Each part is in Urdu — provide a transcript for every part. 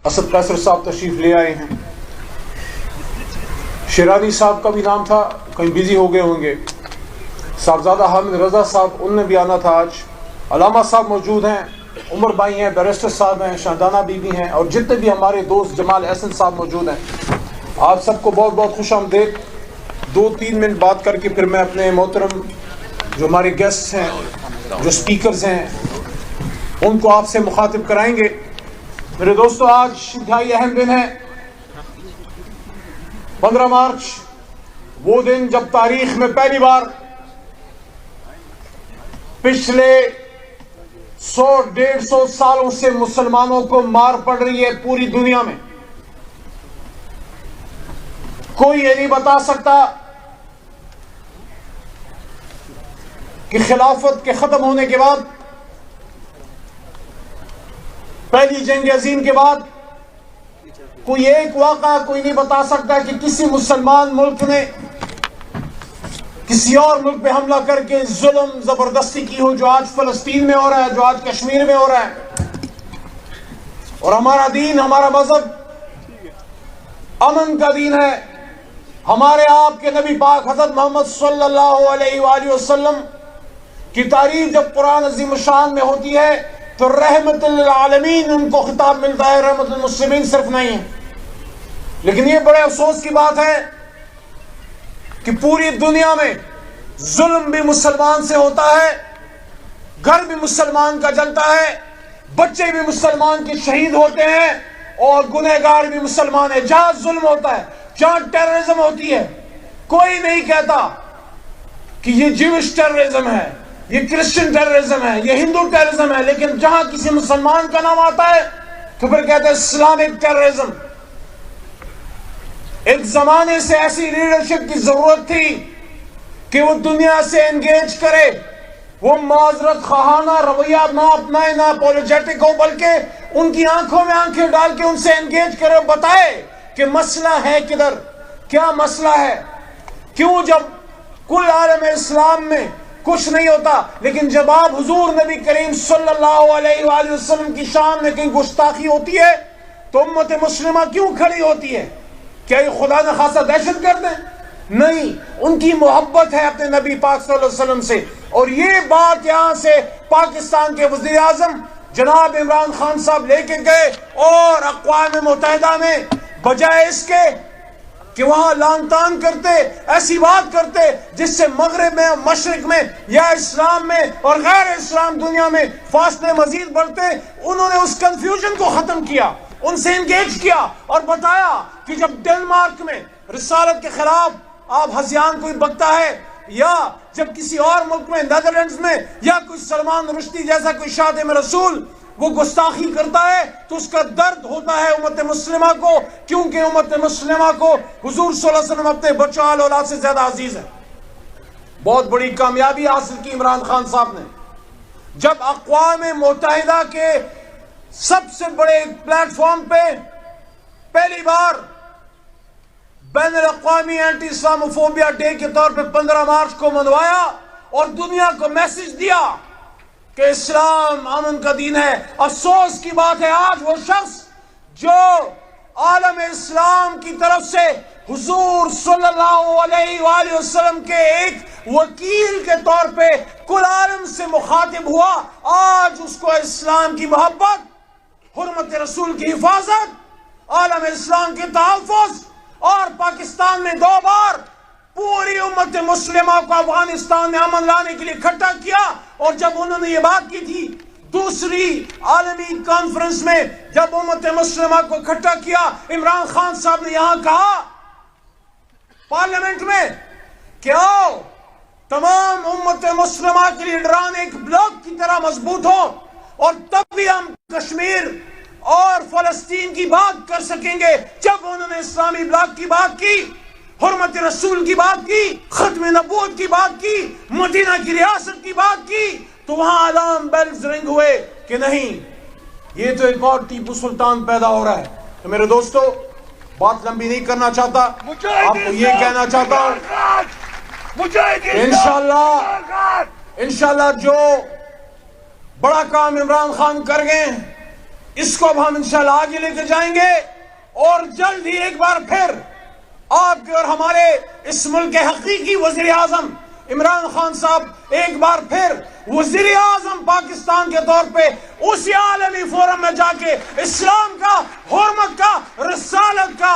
اسد قیصر صاحب تشریف لے آئے ہیں. شیرانی صاحب کا بھی نام تھا, کہیں بزی ہو گئے ہوں گے. صاحبزادہ حامد رضا صاحب, ان نے بھی آنا تھا آج. علامہ صاحب موجود ہیں, عمر بھائی ہیں, بیرسٹر صاحب ہیں, شاہدانہ بی بی ہیں, اور جتنے بھی ہمارے دوست جمال احسن صاحب موجود ہیں. آپ سب کو بہت بہت خوش آمدید. 2-3 منٹ بات کر کے پھر میں اپنے محترم جو ہمارے گیسٹ ہیں, جو سپیکرز ہیں, ان کو آپ سے مخاطب کرائیں گے. میرے دوستو, آج انتہائی اہم دن ہے, 15 مارچ, وہ دن جب تاریخ میں پہلی بار پچھلے 100-150 سالوں سے مسلمانوں کو مار پڑ رہی ہے پوری دنیا میں. کوئی یہ نہیں بتا سکتا کہ خلافت کے ختم ہونے کے بعد, پہلی جنگ عظیم کے بعد, کوئی ایک واقعہ کوئی نہیں بتا سکتا کہ کسی مسلمان ملک نے کسی اور ملک پہ حملہ کر کے ظلم زبردستی کی ہو, جو آج فلسطین میں ہو رہا ہے, جو آج کشمیر میں ہو رہا ہے. اور ہمارا دین, ہمارا مذہب امن کا دین ہے. ہمارے آپ کے نبی پاک حضرت محمد صلی اللہ علیہ وآلہ وسلم کی تعریف جب قرآن عظیم الشان میں ہوتی ہے تو رحمت للعالمین ان کو خطاب ملتا ہے, رحمت للمسلمین صرف نہیں ہے. لیکن یہ بڑے افسوس کی بات ہے کہ پوری دنیا میں ظلم بھی مسلمان سے ہوتا ہے, گھر بھی مسلمان کا جلتا ہے, بچے بھی مسلمان کے شہید ہوتے ہیں, اور گنہگار بھی مسلمان ہے. جہاں ظلم ہوتا ہے, جہاں ٹیررزم ہوتی ہے, کوئی نہیں کہتا کہ یہ جیوش ٹیررزم ہے, یہ کرسچن ٹیررزم ہے, یہ ہندو ٹیررزم ہے. لیکن جہاں کسی مسلمان کا نام آتا ہے تو پھر کہتے ہیں اسلامک ٹیررزم. ایک زمانے سے ایسی لیڈرشپ کی ضرورت تھی کہ وہ دنیا سے انگیج کرے, وہ معذرت خواہانہ رویہ نہ اپنائے, نہ اپولوجیٹک ہو, بلکہ ان کی آنکھوں میں آنکھیں ڈال کے ان سے انگیج کرے, اور بتائے کہ مسئلہ ہے کدھر, کیا مسئلہ ہے. کیوں جب کل عالم اسلام میں کچھ نہیں ہوتا, لیکن جب آپ حضور نبی کریم صلی اللہ علیہ وآلہ وسلم کی شان میں کہیں گستاخی ہوتی ہے تو امت مسلمہ کیوں کھڑی ہوتی ہے؟ کیا یہ خدا نہ خاصہ دہشت گرد ہے؟ نہیں, ان کی محبت ہے اپنے نبی پاک صلی اللہ علیہ وسلم سے. اور یہ بات یہاں سے پاکستان کے وزیر اعظم جناب عمران خان صاحب لے کے گئے, اور اقوام متحدہ میں بجائے اس کے کہ وہاں لان تان کرتے, ایسی بات کرتے جس سے مغرب میں, مشرق میں, یا اسلام میں اور غیر اسلام دنیا میں فاصلے مزید بڑھتے, انہوں نے اس کنفیوژن کو ختم کیا, ان سے انگیج کیا, اور بتایا کہ جب ڈنمارک میں رسالت کے خلاف آپ ہذیان کوئی بکتا ہے, یا جب کسی اور ملک میں, نیدرلینڈز میں, یا کوئی سلمان رشدی جیسا کوئی خادم رسول وہ گستاخی کرتا ہے, تو اس کا درد ہوتا ہے امت مسلمہ کو, کیونکہ امت مسلمہ کو حضور صلی اللہ علیہ وسلم اپنے بچوں اور اولاد سے زیادہ عزیز ہے. بہت بڑی کامیابی حاصل کی عمران خان صاحب نے جب اقوام متحدہ کے سب سے بڑے پلیٹ فارم پہ پہلی بار بین الاقوامی اینٹی اسلاموفوبیا ڈے کے طور پہ 15 مارچ کو منوایا, اور دنیا کو میسج دیا کہ اسلام امن کا دین ہے. افسوس کی بات ہے آج وہ شخص جو عالم اسلام کی طرف سے حضور صلی اللہ علیہ وآلہ وسلم کے ایک وکیل کے طور پہ کل عالم سے مخاطب ہوا, آج اس کو اسلام کی محبت, حرمت رسول کی حفاظت, عالم اسلام کے تحفظ, اور پاکستان میں 2 بار پوری امت مسلمہ کو افغانستان میں امن لانے کے لیے اکٹھا کیا. اور جب انہوں نے یہ بات کی تھی دوسری عالمی کانفرنس میں, جب امت مسلمہ کو اکٹھا کیا, عمران خان صاحب نے یہاں کہا پارلیمنٹ میں کہ آؤ تمام امت مسلمہ کے لیڈران ایک بلاک کی طرح مضبوط ہو, اور تب بھی ہم کشمیر اور فلسطین کی بات کر سکیں گے. جب انہوں نے اسلامی بلاک کی بات کی, حرمت رسول کی بات کی, ختم نبوت کی بات کی, مدینہ کی ریاست کی بات کی, تو وہاں الارم بیلز رنگ ہوئے کہ نہیں, یہ تو ایک اور ٹیپو سلطان پیدا ہو رہا ہے. تو میرے دوستو, بات لمبی نہیں کرنا چاہتا, آپ کو یہ کہنا چاہتا ہوں انشاءاللہ جو بڑا کام عمران خان کر گئے, اس کو اب ہم انشاءاللہ آگے لے کے جائیں گے، اور جلد ہی ایک بار پھر آپ کے اور ہمارے اس ملک کے حقیقی وزیر اعظم عمران خان صاحب ایک بار پھر وزیر اعظم پاکستان کے طور پہ اسی عالمی فورم میں جا کے اسلام کا، حرمت کا، رسالت کا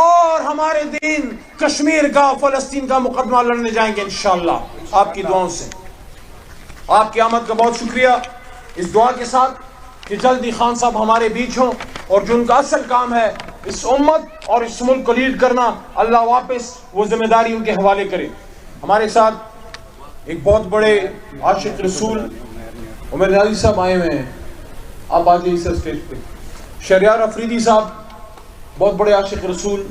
اور ہمارے دین کشمیر کا، فلسطین کا مقدمہ لڑنے جائیں گے انشاءاللہ آپ کی دعاؤں سے۔ آپ کی آمد کا بہت شکریہ، اس دعا کے ساتھ کہ جلدی خان صاحب ہمارے بیچ ہوں، اور جو ان کا اصل کام ہے اس امت اور اس ملک کو لیڈ کرنا، اللہ واپس وہ ذمہ داری ان کے حوالے کرے۔ ہمارے ساتھ ایک بہت بڑے عاشق رسول عمر نیازی صاحب آئے ہوئے ہیں، آپ آ جائیے سر اسٹیج پہ۔ شہریار افریدی صاحب بہت بڑے عاشق رسول